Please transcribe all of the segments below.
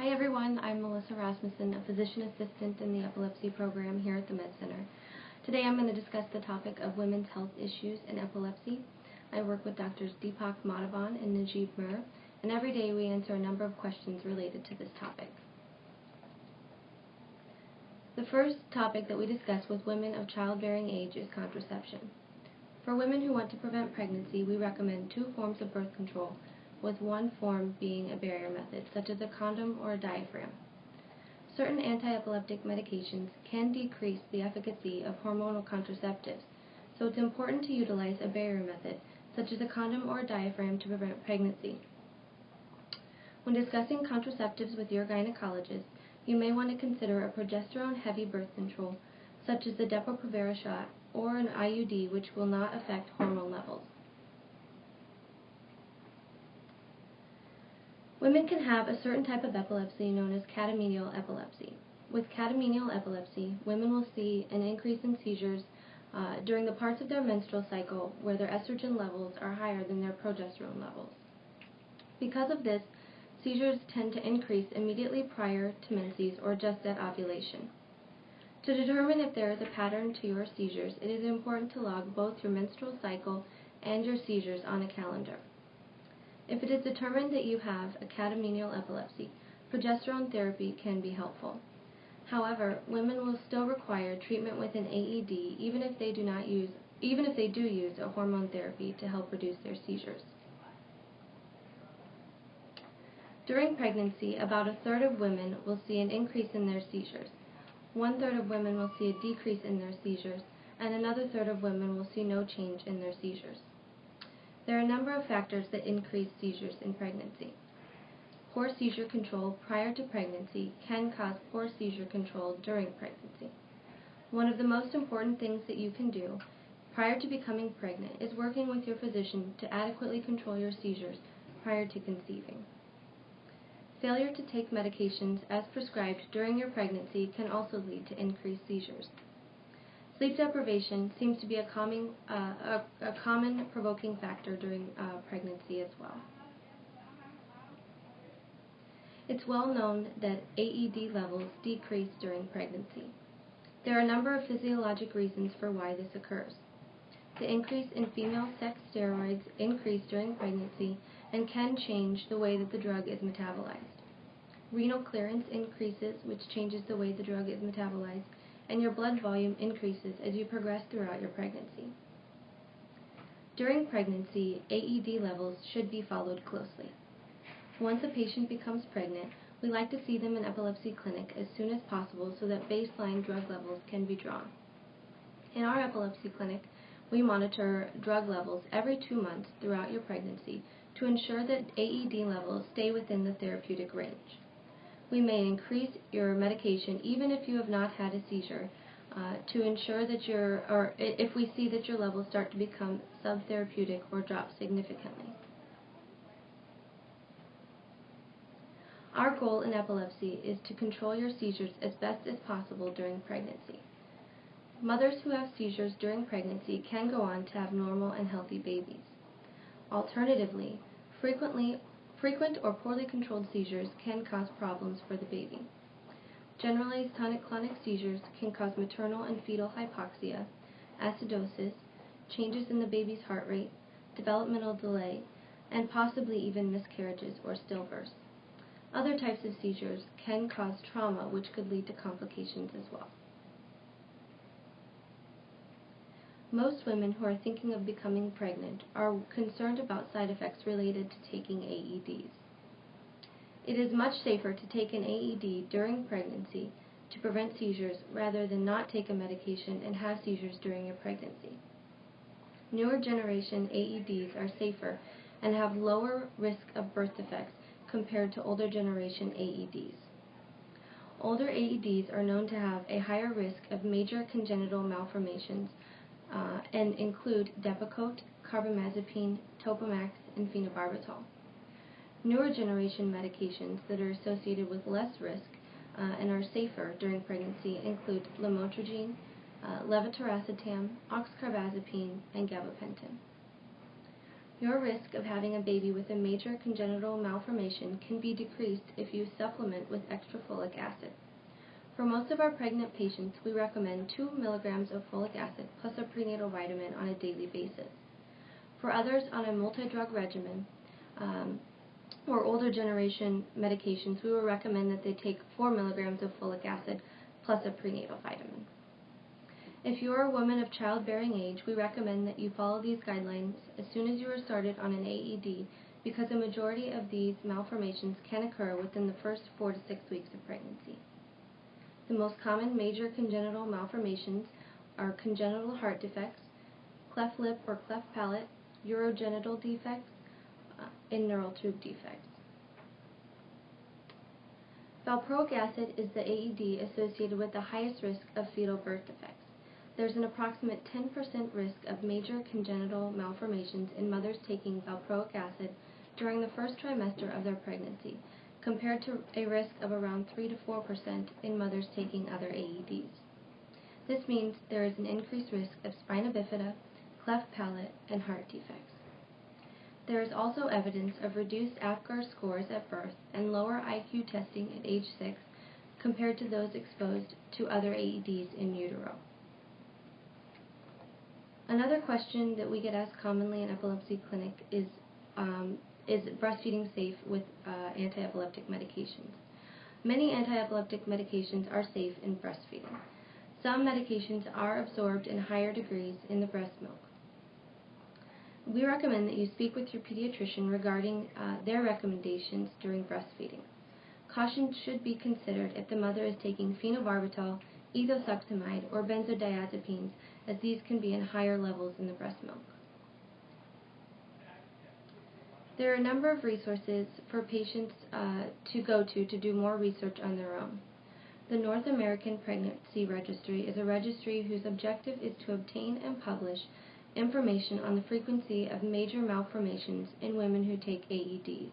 Hi everyone, I'm Melissa Rasmussen, a physician assistant in the epilepsy program here at the Med Center. Today I'm going to discuss the topic of women's health issues and epilepsy. I work with Drs. Deepak Madhavan and Najib Mir, and every day we answer a number of questions related to this topic. The first topic that we discuss with women of childbearing age is contraception. For women who want to prevent pregnancy, we recommend 2 forms of birth control, with one form being a barrier method, such as a condom or a diaphragm. Certain anti-epileptic medications can decrease the efficacy of hormonal contraceptives, so it's important to utilize a barrier method, such as a condom or a diaphragm, to prevent pregnancy. When discussing contraceptives with your gynecologist, you may want to consider a progesterone-heavy birth control, such as the Depo-Provera shot or an IUD, which will not affect hormone levels. Women can have a certain type of epilepsy known as catamenial epilepsy. With catamenial epilepsy, women will see an increase in seizures during the parts of their menstrual cycle where their estrogen levels are higher than their progesterone levels. Because of this, seizures tend to increase immediately prior to menses or just at ovulation. To determine if there is a pattern to your seizures, it is important to log both your menstrual cycle and your seizures on a calendar. If it is determined that you have a catamenial epilepsy, progesterone therapy can be helpful. However, women will still require treatment with an AED even if they do use a hormone therapy to help reduce their seizures. During pregnancy, about 1/3 of women will see an increase in their seizures. 1/3 of women will see a decrease in their seizures, and another 1/3 of women will see no change in their seizures. There are a number of factors that increase seizures in pregnancy. Poor seizure control prior to pregnancy can cause poor seizure control during pregnancy. One of the most important things that you can do prior to becoming pregnant is working with your physician to adequately control your seizures prior to conceiving. Failure to take medications as prescribed during your pregnancy can also lead to increased seizures. Sleep deprivation seems to be a common provoking factor during pregnancy as well. It's well known that AED levels decrease during pregnancy. There are a number of physiologic reasons for why this occurs. The increase in female sex steroids increase during pregnancy and can change the way that the drug is metabolized. Renal clearance increases, which changes the way the drug is metabolized, and your blood volume increases as you progress throughout your pregnancy. During pregnancy, AED levels should be followed closely. Once a patient becomes pregnant, we like to see them in Epilepsy Clinic as soon as possible so that baseline drug levels can be drawn. In our Epilepsy Clinic, we monitor drug levels every 2 months throughout your pregnancy to ensure that AED levels stay within the therapeutic range. We may increase your medication even if you have not had a seizure to ensure that if we see that your levels start to become subtherapeutic or drop significantly. Our goal in epilepsy is to control your seizures as best as possible during pregnancy. Mothers who have seizures during pregnancy can go on to have normal and healthy babies. Alternatively, frequent or poorly controlled seizures can cause problems for the baby. Generalized tonic-clonic seizures can cause maternal and fetal hypoxia, acidosis, changes in the baby's heart rate, developmental delay, and possibly even miscarriages or stillbirths. Other types of seizures can cause trauma, which could lead to complications as well. Most women who are thinking of becoming pregnant are concerned about side effects related to taking AEDs. It is much safer to take an AED during pregnancy to prevent seizures rather than not take a medication and have seizures during your pregnancy. Newer generation AEDs are safer and have lower risk of birth defects compared to older generation AEDs. Older AEDs are known to have a higher risk of major congenital malformations and include Depakote, carbamazepine, Topamax, and phenobarbital. Newer generation medications that are associated with less risk and are safer during pregnancy include Lamotrigine, levetiracetam, oxcarbazepine, and gabapentin. Your risk of having a baby with a major congenital malformation can be decreased if you supplement with extra folic acid. For most of our pregnant patients, we recommend 2 milligrams of folic acid plus a prenatal vitamin on a daily basis. For others on a multi-drug regimen or older generation medications, we will recommend that they take 4 milligrams of folic acid plus a prenatal vitamin. If you are a woman of childbearing age, we recommend that you follow these guidelines as soon as you are started on an AED because a majority of these malformations can occur within the first 4 to 6 weeks of pregnancy. The most common major congenital malformations are congenital heart defects, cleft lip or cleft palate, urogenital defects, and neural tube defects. Valproic acid is the AED associated with the highest risk of fetal birth defects. There's an approximate 10% risk of major congenital malformations in mothers taking valproic acid during the first trimester of their pregnancy, compared to a risk of around 3 to 4% in mothers taking other AEDs. This means there is an increased risk of spina bifida, cleft palate, and heart defects. There is also evidence of reduced APGAR scores at birth and lower IQ testing at age 6 compared to those exposed to other AEDs in utero. Another question that we get asked commonly in epilepsy clinic is breastfeeding safe with antiepileptic medications? Many antiepileptic medications are safe in breastfeeding. Some medications are absorbed in higher degrees in the breast milk. We recommend that you speak with your pediatrician regarding their recommendations during breastfeeding. Caution should be considered if the mother is taking phenobarbital, ethosuximide, or benzodiazepines, as these can be in higher levels in the breast milk. There are a number of resources for patients to go to do more research on their own. The North American Pregnancy Registry is a registry whose objective is to obtain and publish information on the frequency of major malformations in women who take AEDs.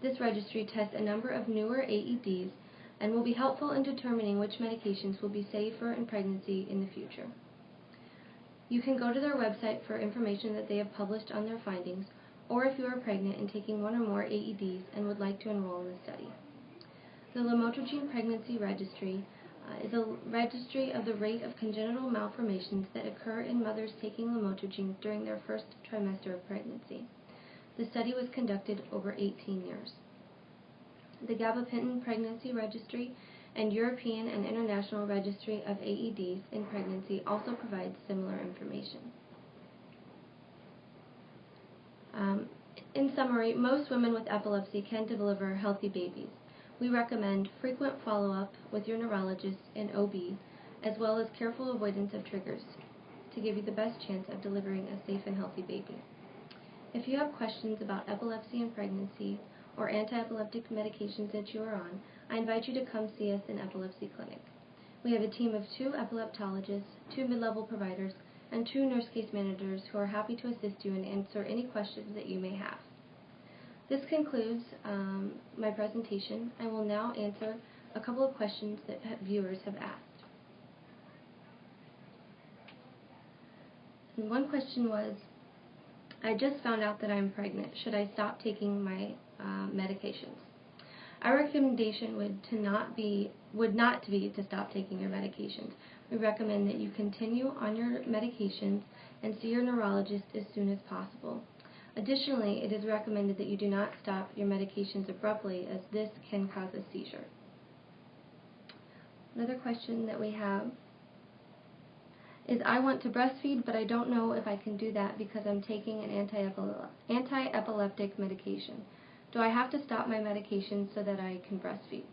This registry tests a number of newer AEDs and will be helpful in determining which medications will be safer in pregnancy in the future. You can go to their website for information that they have published on their findings, or if you are pregnant and taking one or more AEDs and would like to enroll in the study. The Lamotrigine Pregnancy Registry is a registry of the rate of congenital malformations that occur in mothers taking lamotrigine during their first trimester of pregnancy. The study was conducted over 18 years. The Gabapentin Pregnancy Registry and European and International Registry of AEDs in pregnancy also provides similar information. In summary, most women with epilepsy can deliver healthy babies. We recommend frequent follow-up with your neurologist and OB, as well as careful avoidance of triggers to give you the best chance of delivering a safe and healthy baby. If you have questions about epilepsy and pregnancy or anti-epileptic medications that you are on, I invite you to come see us in Epilepsy Clinic. We have a team of 2 epileptologists, 2 mid-level providers, and 2 nurse case managers who are happy to assist you and answer any questions that you may have. This concludes my presentation. I will now answer a couple of questions that viewers have asked. And one question was, I just found out that I'm pregnant. Should I stop taking my medications? Our recommendation would not be to stop taking your medications. We recommend that you continue on your medications and see your neurologist as soon as possible. Additionally, it is recommended that you do not stop your medications abruptly, as this can cause a seizure. Another question that we have is, I want to breastfeed, but I don't know if I can do that because I'm taking an anti-epileptic medication. Do I have to stop my medication so that I can breastfeed?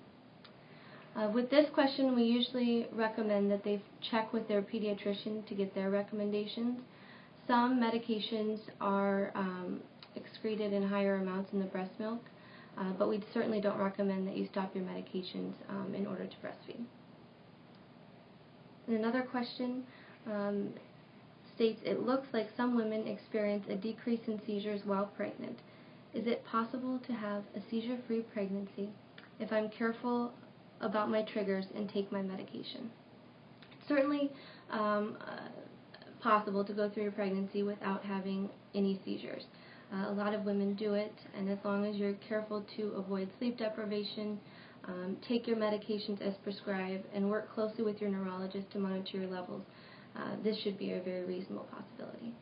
With this question, we usually recommend that they check with their pediatrician to get their recommendations. Some medications are excreted in higher amounts in the breast milk, but we certainly don't recommend that you stop your medications in order to breastfeed. And another question states, it looks like some women experience a decrease in seizures while pregnant. Is it possible to have a seizure-free pregnancy if I'm careful about my triggers and take my medication? It's certainly possible to go through your pregnancy without having any seizures. A lot of women do it, and as long as you're careful to avoid sleep deprivation, take your medications as prescribed, and work closely with your neurologist to monitor your levels, this should be a very reasonable possibility.